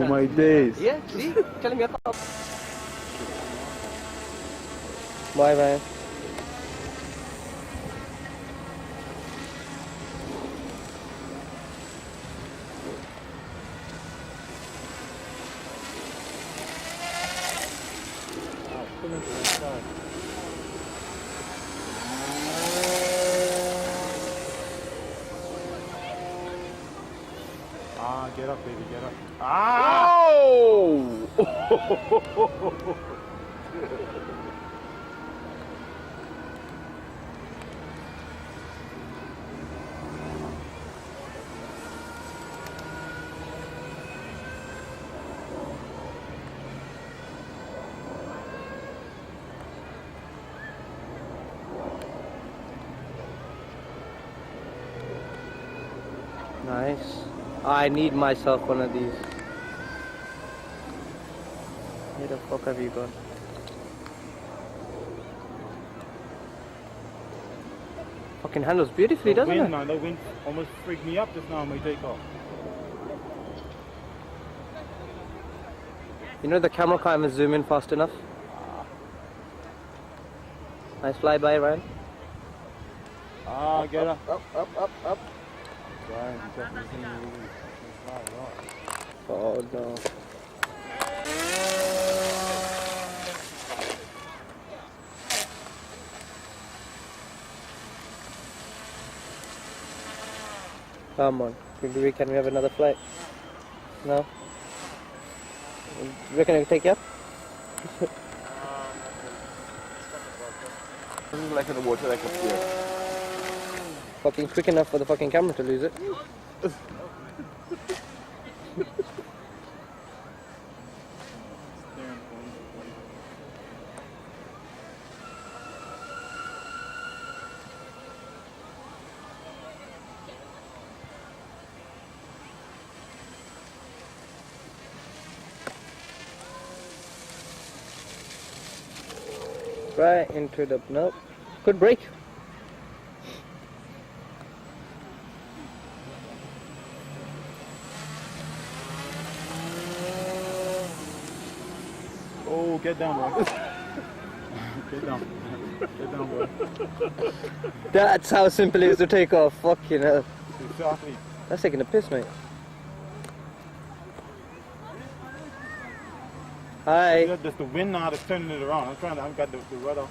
Oh my days. Yeah, see? Telling me about. Bye bye. Ah, get up, baby, get up. Ah! Oh! Nice. I need myself one of these. Where the fuck have you gone? Fucking handles beautifully, The doesn't wind, it? man, the wind almost freaked me up just now on my takeoff. You know the camera can't even zoom in fast enough. Nice flyby, Ryan. Ah, get up. Up. Ryan, you got this thing moving. Oh no. Come on. Can we have another flight? No? You reckon I can take you up? This is like in the water, like up here. Fucking quick enough for the fucking camera to lose it. Right into the nope. Good break. Oh, get down, bro. Get down. Get down, bro. That's how simple it is to take off. Fucking hell. Exactly. That's taking a piss, mate. Hi. Just the wind now that's turning it around. I've got the rudder.